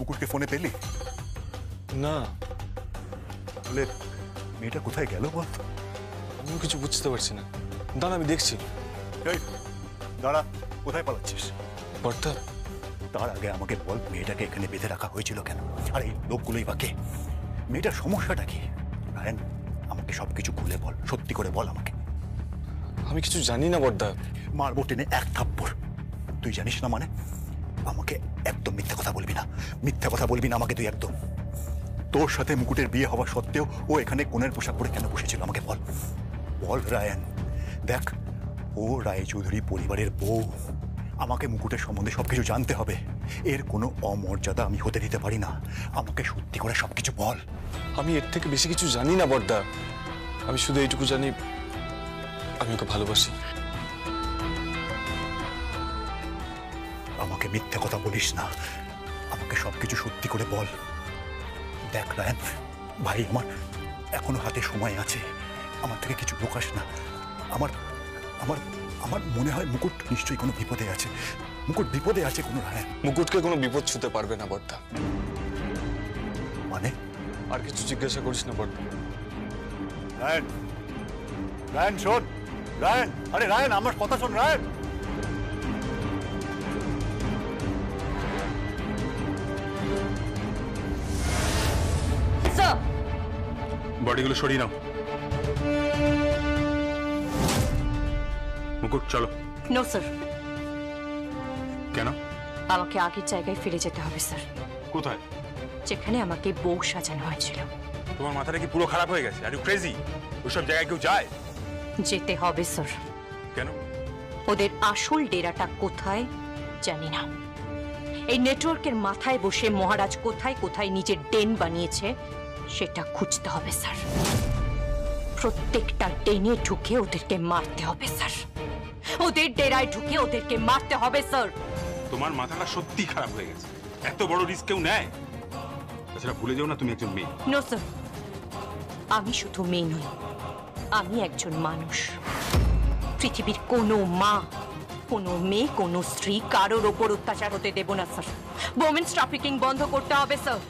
মুকুটকে ফোনে পেলি? না। বলে মেয়েটা কোথায় গেল বল? আমিও কিছু বুঝতে পারছি না। দাঁড়া, আমি দেখছি। এই দাঁড়া, কোথায় পালাচ্ছিস? বর্দা, তার আগে আমাকে বল, মেয়েটাকে এখানে বেঁধে রাখা হয়েছিল কেন? আর এই লোকগুলোই বা কে? মেয়েটার সমস্যাটা কি? রায়ন, আমাকে সবকিছু খুলে বল, সত্যি করে বল আমাকে। আমি কিছু জানি না বর্দা। মারবো টেনে এক থাপ্পড়। তুই জানিস না মানে? আমাকে একদম মিথ্যা কথা বলবি না, মিথ্যা কথা বলবি না আমাকে তুই একদম। তোর সাথে মুকুটের বিয়ে হওয়া সত্ত্বেও ও এখানে কোণের পোশাক পরে কেন বসেছিল আমাকে বল। বল রায়ন। দেখ, ও রায়চৌধুরী পরিবারের বউ। আমাকে মুকুটের সম্বন্ধে সবকিছু জানতে হবে। এর কোনো অমর্যাদা আমি হতে দিতে পারি না। আমাকে সত্যি করে সবকিছু বল। আমি এর থেকে বেশি কিছু জানি না বর্দা। আমি শুধু এইটুকু জানি, আমি ওকে ভালোবাসি। আমাকে মিথ্যা কথা বলিস না, আমাকে সবকিছু সত্যি করে বল। দেখ রায়ন ভাই, আমার এখনো হাতে সময় আছে, আমার থেকে কিছু লুকাস না। আমার আমার আমার মনে হয় মুকুট নিশ্চয়ই কোনো বিপদে আছে। মুকুট বিপদে আছে কোনো, রায়ন। মুকুটকে কোনো বিপদ ছুতে পারবে না বর্দা। মানে? আর কিছু জিজ্ঞাসা করিস না বর্দা। রায়ন, রায়ন শোন, রায়ন, আরে রায়ন আমার কথা শোন রায়ন। বডিগুলো সরিয়ে নাও। মুকুট চলো। No sir. কেন? আমাকে আগের জায়গায় ফিরে যেতে হবে স্যার, কোথায়? যেখানে আমাকে বউ সাজানো হয়েছিল। তোমার মাথাটা কি পুরো খারাপ হয়ে গেছে? Are you crazy? ওইসব জায়গায় কেউ যায়? যেতে হবে স্যার। কেন? ওদের আসল ডেরাটা কোথায় জানি না। এই নেটওয়ার্কের মাথায় বসে মহারাজ কোথায় কোথায় নিজের ডেন বানিয়েছে সেটা খুঁজতে হবে স্যার। প্রত্যেকটা ডেনে ঢুকে ওদেরকে মারতে হবে স্যার। ওদের ডেরায় ঢুকে ওদেরকে মারতে হবে স্যার। তোমার মাথাটা সত্যি খারাপ হয়ে গেছে। এত বড় রিস্ক কেউ নেয়? তাছাড়া ভুলে যাও না তুমি একজন মেয়ে। নো স্যার, আমি শুধু মেয়ে নই, আমি একজন মানুষ। পৃথিবীর কোনো মা, কোনো মেয়ে, কোনো স্ত্রী কারোর ওপর অত্যাচার হতে দেব না স্যার। ওমেন্স ট্রাফিকিং বন্ধ করতে হবে স্যার।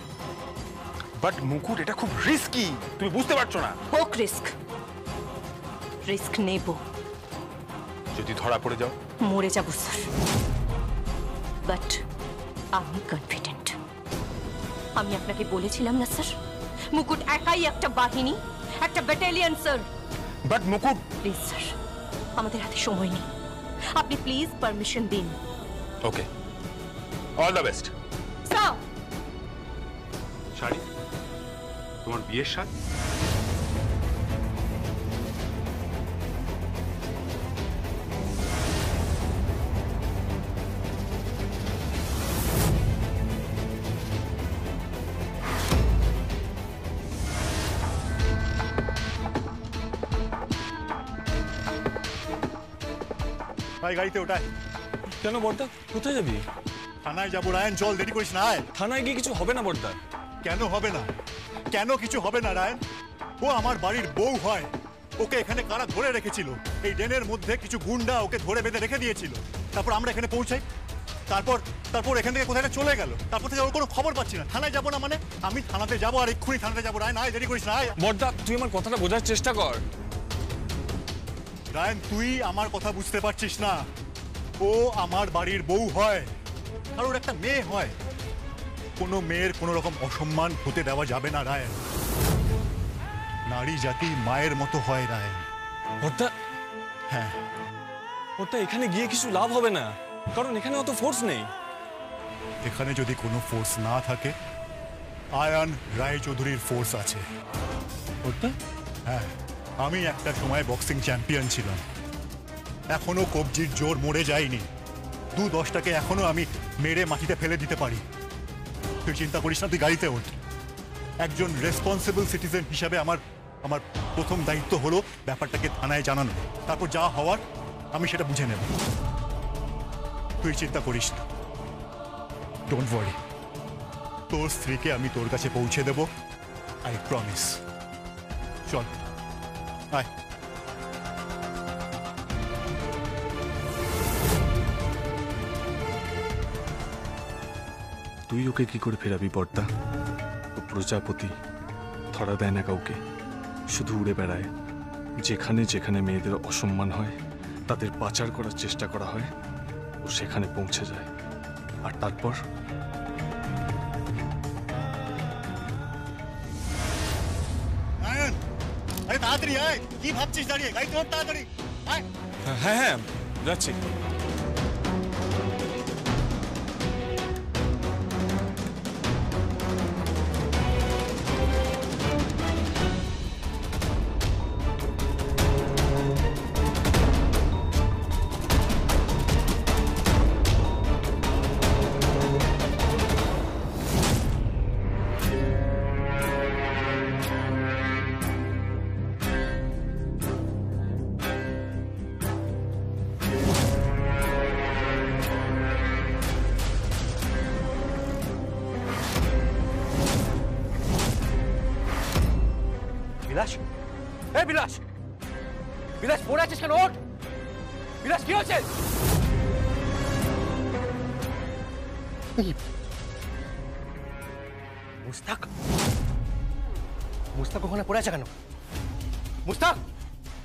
বাট মুকুট, এটা খুব রিস্কি, তুমি বুঝতে পারছো না। হোক রিস্ক, রিস্ক নেব। যদি ধরা পড়ে যাও? মরে যাব স্যার, বাট আমি কনফিডেন্ট। আমি আপনাকে বলেছিলাম না স্যার, মুকুট একাই একটা বাহিনী, একটা battalion sir. But Mukut, please sir, আমাদের হাতে সময় নেই, আপনি প্লিজ পারমিশন দিন। Okay, all the best. Sir, শাড়ি, তোমার বিয়ের শাড়ি? ভাই গাড়িতে ওটাই। কেন বর্দা, কোথায় যাবি? থানায় যাবো রায়ন, চল, দেরি করিস না। আয়। থানায় গিয়ে কিছু হবে না বর্দা। কেন হবে না? কেন কিছু হবে না রায়ন? ও আমার বাড়ির বউ হয়। ওকে এখানে কারা ধরে রেখেছিল? এই ডেনের মধ্যে কিছু গুন্ডা ওকে ধরে বেঁধে রেখে দিয়েছিল। তারপর আমরা এখানে পৌঁছাই, তারপর এখান থেকে কোথায় চলে গেল। তারপর থেকে ওর কোনো খবর পাচ্ছি না। থানায় যাবো না মানে? আমি থানাতে যাবো, আর এক্ষুনি থানাতে যাবো। রায়ন আয়, দেরি করিস না। বর্দা, তুই আমার কথাটা বোঝার চেষ্টা কর। রায়ন, তুই আমার কথা বুঝতে পারছিস না। ও আমার বাড়ির বউ হয়, কারোর একটা মেয়ে হয়। কোনো মেয়ের কোনো রকম অসম্মান হতে দেওয়া যাবে না রায়ন। নারী জাতি মায়ের মতো হয় রায়ন। বর্দা, হ্যাঁ, বর্দা এখানে গিয়ে কিছু লাভ হবে না, কারণ এখানে অত ফোর্স নেই। এখানে যদি কোনো ফোর্স না থাকে, আয়ান রায়চৌধুরীর ফোর্স আছে। বর্দা, হ্যাঁ, আমি একটা সময় বক্সিং চ্যাম্পিয়ন ছিলাম। এখনো কবজির জোর মরে যায়নি। ২-১০টাকে এখনো আমি মেরে মাটিতে ফেলে দিতে পারি। তুই চিন্তা করিস না, তুই গাড়িতে ওঠ। একজন রেসপন্সিবল সিটিজেন হিসাবে আমার প্রথম দায়িত্ব হলো ব্যাপারটাকে থানায় জানানো। তারপর যা হওয়ার আমি সেটা বুঝে নেব। তুই চিন্তা করিস না, ডোন্ট ওয়ারি। তোর স্ত্রীকে আমি তোর কাছে পৌঁছে দেব, আই প্রমিস। চল আয়। তুই ওকে কি করে ফেরাবি বর্দা? ও প্রজাপতি, ধরা দেয় না কাউকে, শুধু উড়ে বেড়ায়। যেখানে যেখানে মেয়েদের অসম্মান হয়, তাদের পাচার করার চেষ্টা করা হয়, ও সেখানে পৌঁছে যায়। আর তারপর আয়ন, আরে তাড়াতাড়ি আয়, কি ভাবছিস দাঁড়িয়ে? গাড়ি তোর, তাড়াতাড়ি আয়। হ্যাঁ হ্যাঁ যাচ্ছি। বিলাস, এই বিলাস, বিলাস পড়ে আছিস কেন? ওঠ বিলাস, কি হচ্ছে? মুস্তাক, মুস্তাক ওখানে পড়ে আছে কেন? মুস্তাক,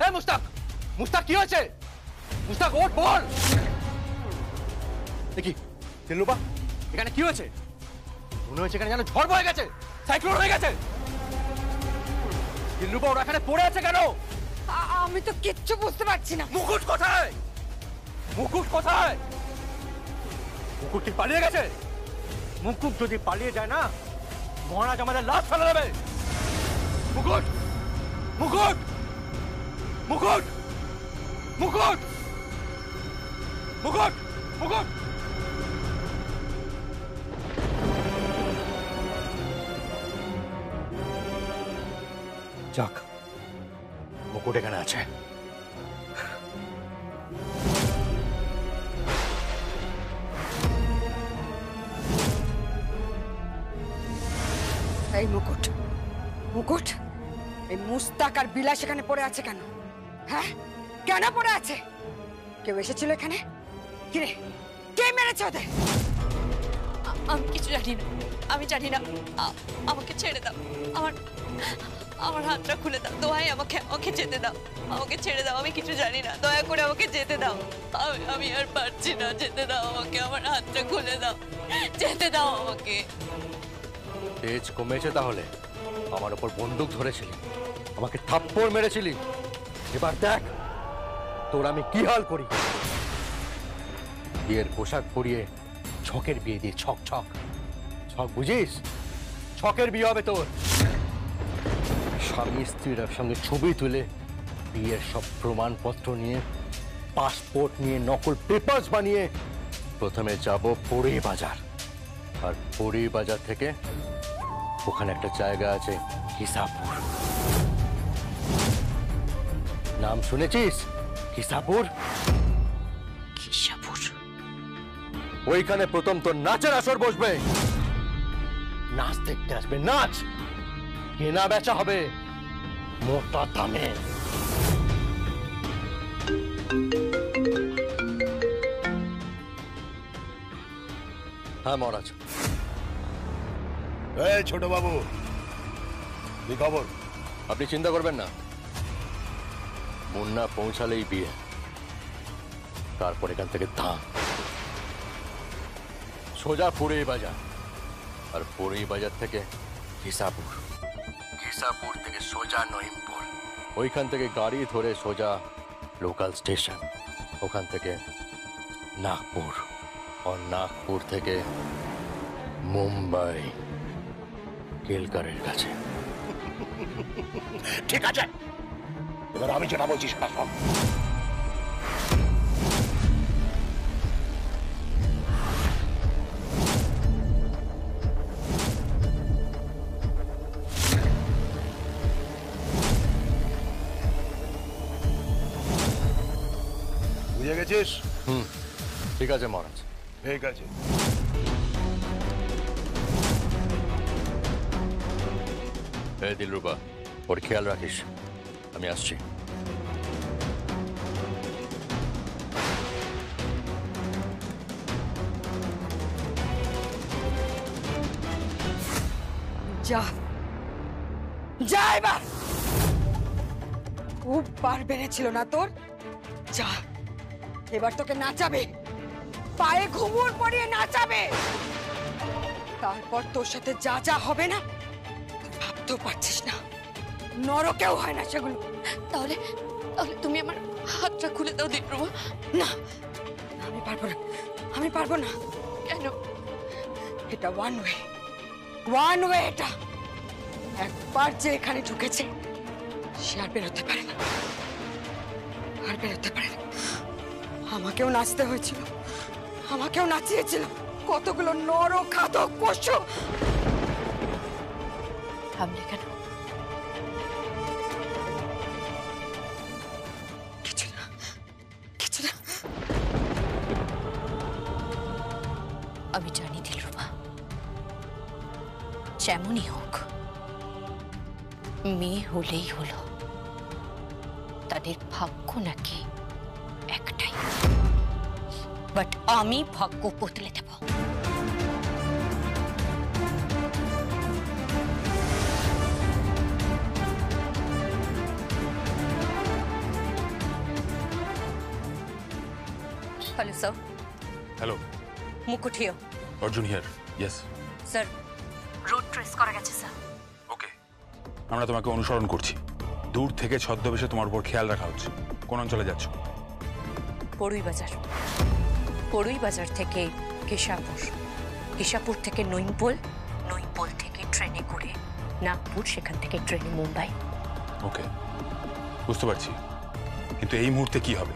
এই মুস্তাক, মুস্তাক কি হয়েছে? মুস্তাক ওঠ, বল। দেখি দিলরুবা, এখানে কি হয়েছে? মনে হয়েছে এখানে যেন ঝড় বয়ে গেছে, সাইক্লোন হয়ে গেছে। দিলরুবা ওরা এখানে পড়ে আছে কেন? আমি তো কিচ্ছু বুঝতে পারছি না। মুকুট কোথায়? মুকুট কোথায়? মুকুট কি পালিয়ে গেছে? মুকুট যদি পালিয়ে যায় না, মহারাজ আমাদের লাশ ফেলে দেবে। মুকুট, মুকুট, মুকুট, মুকুট, মুকুট, মুকুট। যাক, মুকুট এখানে আছে। এই মুকুট, মুকুট, এই মুস্তাক আর বিলাস এখানে পড়ে আছে কেন? হ্যাঁ, কেন পড়ে আছে? কেউ এসেছিল এখানে? কিরে, কে মেরেছে ওদের? আমি কিছু জানি না, আমি জানি না। আমাকে ছেড়ে দাও, আমার আমার হাতটা খুলে দাও, দোহাই আমাকে, আমাকে যেতে দাও, আমাকে ছেড়ে দাও। আমি কিছু জানি না, দয়া করে আমাকে যেতে দাও। আমি আর পারছি না, যেতে দাও আমাকে, আমার হাতটা খুলে দাও, যেতে দাও আমাকে। তেজ কমেছে তাহলে? আমার উপর বন্দুক ধরেছিলি, আমাকে থাপ্পড় মেরেছিলি, এবার দেখ তোর আমি কি হাল করি। বিয়ের পোশাক পরিয়ে ছকের বিয়ে দিয়ে, ছক ছক ছক, বুঝিস? ছকের বিয়ে হবে তোর। স্বামী স্ত্রীর একসঙ্গে ছবি তুলে, বিয়ের সব প্রমাণপত্র নিয়ে, পাসপোর্ট নিয়ে, নকল পেপারস বানিয়ে প্রথমে যাব পরি বাজার। আর পরি বাজার থেকে ওখানে একটা জায়গা আছে হিসাপুর। নাম শুনেছিস? হিসাপুর। হিসাপুর? ওইখানে প্রথম তোর নাচের আসর বসবে। নাচ দেখতে আসবে, নাচ, কেনা বেচা হবে মোটা দামে। হ্যাঁ মহারাজ। এই ছোট বাবু, কি খবর? আপনি চিন্তা করবেন না, মুন্না পৌঁছালেই বিয়ে, তারপর এখান থেকে ধাম সোজা পুরী বাজার, আর পুরী বাজার থেকে হিসাপুর, হিসাপুর থেকে সোজা নইমপুর, ওইখান থেকে গাড়ি ধরে সোজা লোকাল স্টেশন, ওখান থেকে নাগপুর, আর নাগপুর থেকে মুম্বাই কেলকারের কাছে। ঠিক আছে, এবার আমি যেটা বলছি সেটা শোন। বুঝে গেছিস? ঠিক আছে মহারাজ। ঠিক আছে। এই দিলরুবা, ওর খেয়াল রাখিস, আমি আসছি। যা যা এবার। খুব বার বেড়েছিল না তোর? যা, এবার তোকে নাচাবে, পায়ে ঘুঙুর পরিয়ে নাচাবে। তারপর তোর সাথে যা যা হবে না ভাবতেও পারছিস না, নরকেও হয় না সেগুলো। তাহলে তাহলে তুমি আমার হাতটা খুলে দাও দিব্রমা। না, আমি পারবো না, আমি পারবো না। কেন? এটা ওয়ান ওয়ে এটা। একবার যে এখানে ঢুকেছে সে আর বেরোতে পারে না, আর বেরোতে পারে না। আমাকেও নাচতে হয়েছিল, আমাকেও নাচিয়েছিল কতগুলো নরখাদক পশু। থামলে কেন? কিছু না, কিছু না। আমি জানি দিলরুবা, যেমনই হোক মেয়ে হলেই হলো, তাদের ভাগ্য নাকি একটাই। বাট আমি ভাগ্য বদলে দেব। Hello sir. Hello, Mukut here. Arjun here. Yes sir, road trace করা গেছে স্যার। ওকে, আমরা তোমাকে অনুসরণ করছি। দূর থেকে ছদ্মবেশে তোমার উপর খেয়াল রাখা হচ্ছে। কোন অঞ্চলে যাচ্ছ? পড়ুই বাজার। পড়ুই বাজার থেকে কেশাপুর, কেশাপুর থেকে নইমপোল, নইমপোল থেকে ট্রেনে করে নাগপুর, সেখান থেকে ট্রেনে মুম্বাই। ওকে, বুঝতে পারছি, কিন্তু এই মুহূর্তে কি হবে?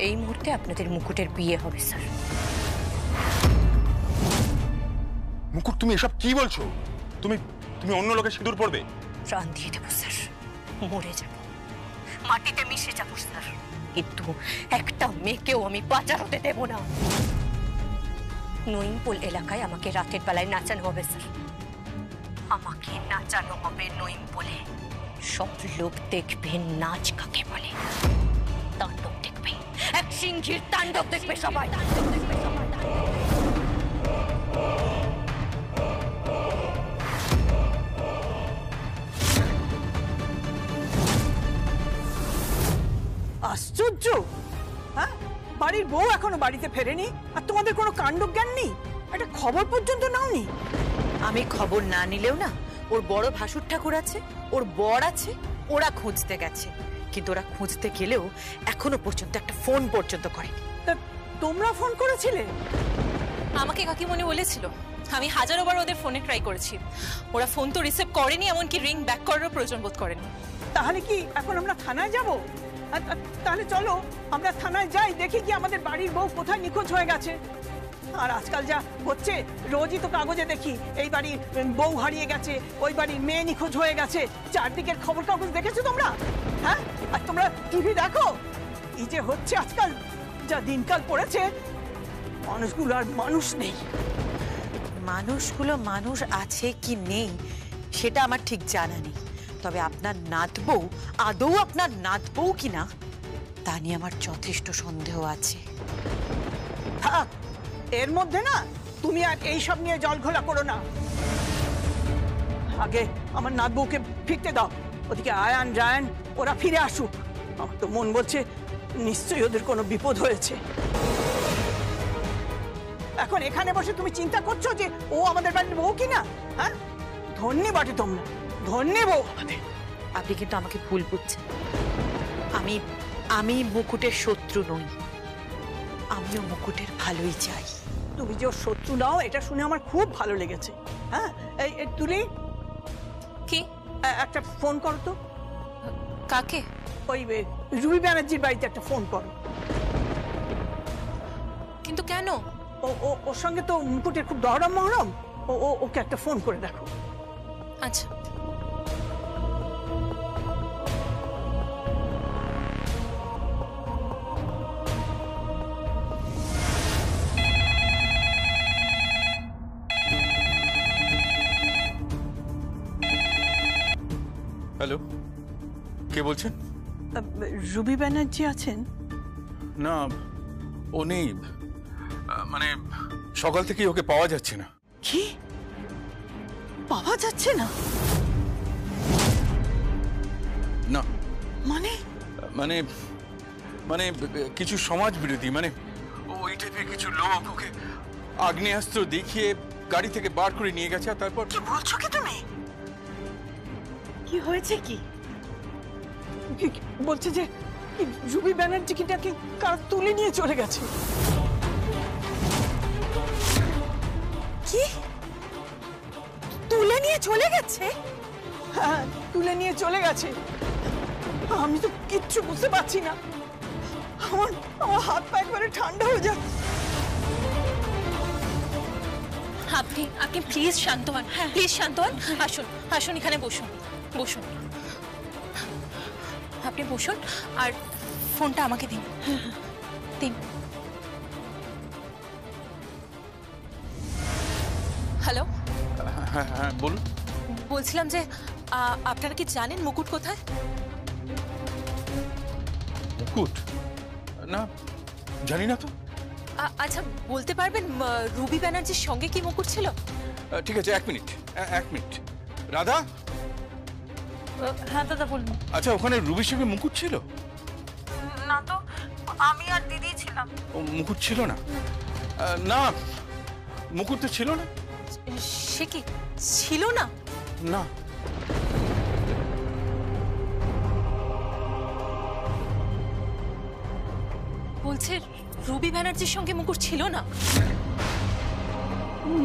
এই মুহূর্তে আপনাদের মুকুটের বিয়ে হবে স্যার। মুকুট, তুমি এসব কি বলছো? তুমি তুমি অন্য লোকের সিঁদুর পড়বে? প্রাণ দিয়ে দেবো স্যার, মরে যাব, মাটিতে মিশে যাবো স্যার, কিন্তু একটা মেয়েকেও আমি বাঁচার হতে দেব না। নইমপোল এলাকায় আমাকে রাতের বেলায় নাচানো হবে স্যার, আমাকে নাচানো হবে নইমপোলে। সব লোক দেখবে নাচ কাকে বলে, তাণ্ডব দেখবে, এক সিংহীর তাণ্ডব দেখবে সবাই। আশ্চর্য, হ্যাঁ? বাড়ির বউ এখনো বাড়িতে ফেরেনি আর তোমাদের কোনো কাণ্ডজ্ঞান নেই, একটা খবর পর্যন্ত নাওনি? আমি খবর না নিলেও না, ওর বড় ভাসুর ঠাকুর আছে, ওর বর আছে, ওরা খুঁজতে গেছে, কিন্তু ওরা খুঁজতে গেলেও এখনো পর্যন্ত একটা ফোন পর্যন্ত করেনি। তা তোমরা ফোন করেছিলে? আমাকে কাকিমণি বলেছিল, আমি হাজারোবার ওদের ফোনে ট্রাই করেছি, ওরা ফোন তো রিসিভ করেনি, এমনকি রিং ব্যাক করারও প্রয়োজন বোধ করেনি। তাহলে কি এখন আমরা থানায় যাব? তাহলে চলো আমরা থানায় যাই, দেখি কি আমাদের বাড়ির বউ কোথায় নিখোঁজ হয়ে গেছে। আর আজকাল যা হচ্ছে রোজই তো কাগজে দেখি এই বাড়ির বউ হারিয়ে গেছে, ওই বাড়ির মেয়ে নিখোঁজ হয়ে গেছে, চারদিকের খবর কাগজ দেখেছো তোমরা? হ্যাঁ, আর তোমরা টিভি দেখো? এই যে হচ্ছে আজকাল, যা দিনকাল পড়েছে, মানুষগুলো আর মানুষ নেই। মানুষগুলো মানুষ আছে কি নেই সেটা আমার ঠিক জানা নেই, তবে আপনার নাতবউ আদৌ আপনার নাতবউ কিনা তা নিয়ে আমার যথেষ্ট সন্দেহ আছে। থাক, এর মধ্যে না তুমি আর এইসব নিয়ে জল ঘোলা করো না। আগে আমার নাতবউকে ফিরতে দাও, ওদিকে আয়ান রায়ান ওরা ফিরে আসুক। আমার তো মন বলছে নিশ্চয়ই ওদের কোনো বিপদ হয়েছে। এখন এখানে বসে তুমি চিন্তা করছো যে ও আমাদের বাড়ির বউ কিনা? হ্যাঁ, ধন্যি বটে তোমরা, ধন্যি বউ আমাদের। আপনি কিন্তু আমাকে ভুল বুঝছেন, আমি মুকুটের শত্রু নই, আমিও মুকুটের ভালোই চাই। তুমি যে ওর শত্রু নাও এটা শুনে আমার খুব ভালো লেগেছে। হ্যাঁ, এই তুলি, কি? একটা ফোন করো তো। কাকে? ওই রুবি ব্যানার্জির বাড়িতে একটা ফোন করো। কিন্তু কেন? ওর সঙ্গে তো মুকুটের খুব দরম মহরম, ওকে একটা ফোন করে দেখো। আচ্ছা। হ্যালো, কে বলছেন? রুবি ব্যানার্জি আছেন? না, ও নেই, মানে সকাল থেকেই ওকে পাওয়া যাচ্ছে না। কি পাওয়া যাচ্ছে না। না মানে মানে মানে কিছু সমাজ বিরোধী, মানে ওই টাইপের কিছু লোক ওকে আগ্নেয়াস্ত্র দেখিয়ে গাড়ি থেকে বার করে নিয়ে গেছে। আর তারপর কি বলছো কি তুমি? কি হয়েছে কি? বলছে যে রুবি ব্যানার্জিকে নাকি কার তুলে নিয়ে চলে গেছে। কি তুলে নিয়ে চলে গেছে? হ্যাঁ, তুলে নিয়ে চলে গেছে। আমি তো কিচ্ছু বুঝতে পারছি না। আমার আমার হাত পা একবারে ঠান্ডা হয়ে যাচ্ছে। আপনি আপনি প্লিজ শান্ত হন, প্লিজ শান্ত হন। আসুন আসুন, এখানে বসুন বসুন, আপনি বসুন আর ফোনটা আমাকে দিন দিন। হ্যালো, হ্যাঁ হ্যাঁ বলুন। বলছিলাম যে আপনারা কি জানেন মুকুট কোথায়? মুকুট? না, জানি না তো। আচ্ছা বলতে পারবেন রুবি ব্যানার্জির সঙ্গে কি মুকুট ছিল? ঠিক আছে, এক মিনিট। রাধা? হ্যাঁ দাদা বলুন। আচ্ছা, ওখানে রুবির সঙ্গে মুকুট ছিল? না তো, আমি আর দিদি ছিলাম। ও মুকুট ছিল না? না, মুকুট তো ছিল না। সে কি ছিল না? না। বলছে রুবি ব্যানার্জির সঙ্গে মুকুট ছিল না।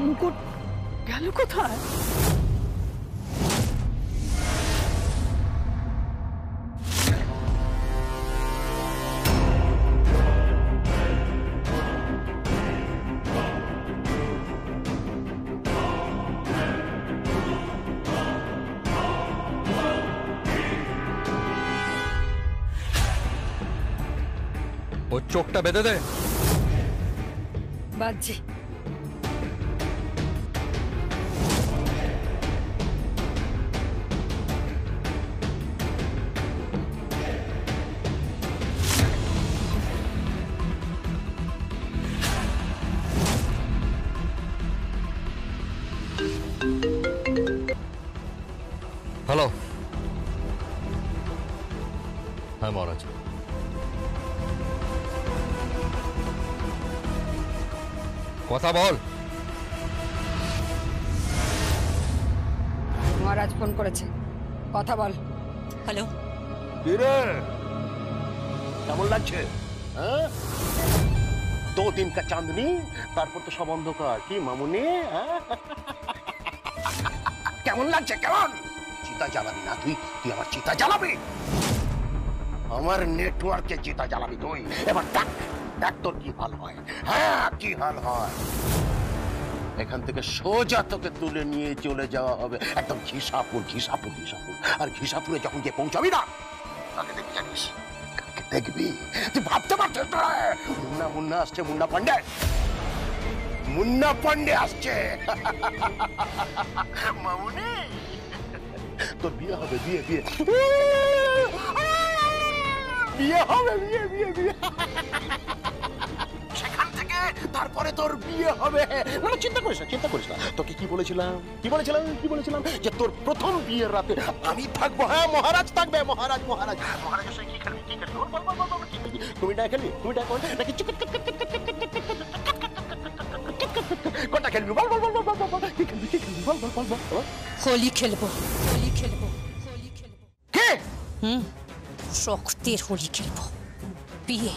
মুকুট গেল কোথায়? ওর চোখটা বেঁধে দে। বাজছে। হ্যালো। হ্যাঁ মহারাজ। কথা বল। মহারাজ ফোন করেছে, কথা বল। হ্যালো। কিরে, কেমন লাগছে? হ্যাঁ, 2 दिन का चांदनी, তারপর তো সব অন্ধকার। কি মামুনি, কেমন লাগছে? কেমন? চিতা জ্বালাবি না তুই? তুই আমার চিতা জ্বালাবি? আমার নেটওয়ার্কে চিতা জ্বালাবি তুই? এবার দেখ দেখ তোর কি হাল হয়। হ্যাঁ, কি হাল হয়। এখান থেকে সোজা তোকে তুলে নিয়ে চলে যাওয়া হবে একদম ঘিসাপুর। আর ঘিসাপুরে যখন গিয়ে পৌঁছাবি না, তাকে দেখবি, জানিস কাকে দেখবি? তুই ভাবতে পারছিস না? মুন্না আসছে, মুন্না পান্ডে আসছে। মামুনি, তোর বিয়ে হবে, বিয়ে হবে, বিয়ে। সেখান থেকে তারপরে তোর বিয়ে হবে। মানে চিন্তা করিস না। তোকে কি বলেছিলাম যে তোর প্রথম বিয়ের রাতে আমি থাকবো। হ্যাঁ, মহারাজ থাকবে। মহারাজের সঙ্গে কি খেলবি? কুমিটা খেলবি নাকি কোনটা খেলবি? বল। কি খেলবি? বল। হোলি খেলবো। কে? রক্তের হোলি খেলবো। বিয়ে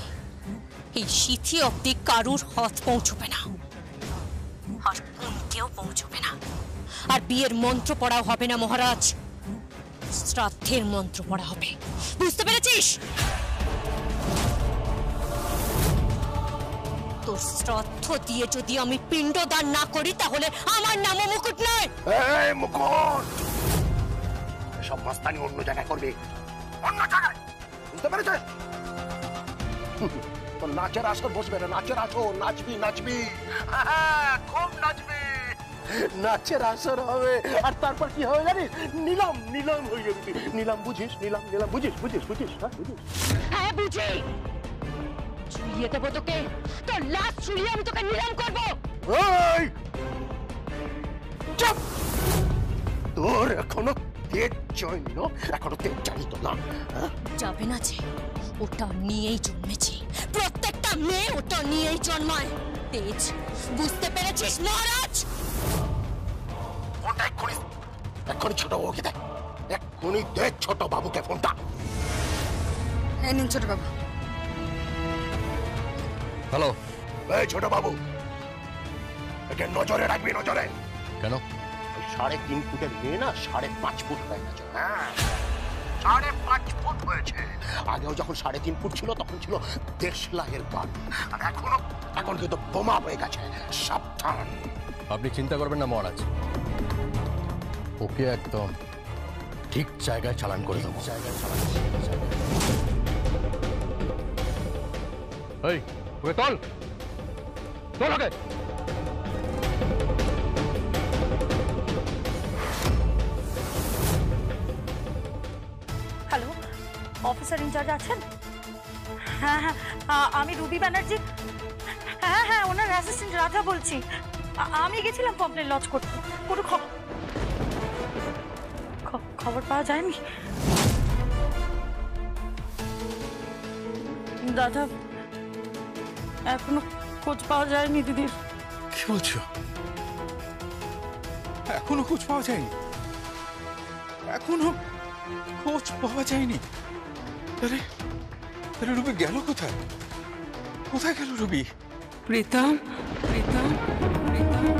এই শীতে অব্দি কারুর হাত পৌঁছবে না, আর কোনকেও পৌঁছবে না। আর বিয়ের মন্ত্র পড়াও হবে না মহারাজ, শ্রাদ্ধের মন্ত্র পড়া হবে। বুঝতে পেরেছিস? তোর শ্রাদ্ধ দিয়ে যদি আমি পিণ্ডদান না করি, তাহলে আমার নামও মুকুট নয়। এই মুকুট, সব মাস্তানি অন্য জায়গায় করবে, অন্য জায়গায়। বুঝতে পেরেছিস? তো নাচের আসর বসবে না, নাচের আসর। নাচবি। হ্যাঁ, খুব নাচবি। নাচের আসর হবে। আর তারপর কি হবে জানিস? নিলাম হয়ে যাবি। নিলাম বুঝিস? হ্যাঁ বুঝি। চুরিয়ে দেবো তোকে, তোর লাশ চুরিয়ে আমি তোকে নিলাম করবো। চুপ! তোর এখনো তেজ জন্য এখনো তেজ জানি তো না, হ্যাঁ? যাবে না যে, ওটা নিয়েই জন্মেছে। প্রত্যেকটা মেয়ে ওটা নিয়েই জন্মায়। তেজ, বুঝতে পেরেছিস মহারাজ? ফোনটা এক্ষুনি ছোট বাবুকে দেয়, এক্ষুনি দে ছোট বাবুকে ফোনটা। এই নিন ছোট বাবু। হ্যালো। এই ছোট বাবু, একে নজরে রাখবি, নজরে। কেন? 3.5 ফুটের মেয়ে না 5.5 ফুট হয়ে গেছে। হ্যাঁ, 5.5 ফুট হয়েছে। আগেও যখন 3.5 ফুট ছিল তখন ছিল দেশলাইয়ের গান, আর এখন কিন্তু বোমা হয়ে গেছে। সাবধান। আপনি চিন্তা করবেন না মহারাজ, ওকে একদম ঠিক জায়গায় চালান করে দেবো। এই ওকে তোল, তোল ওকে। হ্যালো, অফিসার ইনচার্জ আছেন? হ্যাঁ হ্যাঁ, আমি রুবি ব্যানার্জি। হ্যাঁ হ্যাঁ, ওনার অ্যাসিস্ট্যান্ট রাধা বলছি। আমি গেছিলাম কমপ্লেন লজ করতে, কোনো খবর পাওয়া যায়নি। দাদা, এখনো খোঁজ পাওয়া যায়নি দিদির। কি বলছো? এখনো খোঁজ পাওয়া যায়নি? এখনো খোঁজ পাওয়া যায়নি? আরে আরে, রুবি গেল কোথায়? কোথায় গেল রুবি? প্রীতম, প্রীতম, প্রীতম।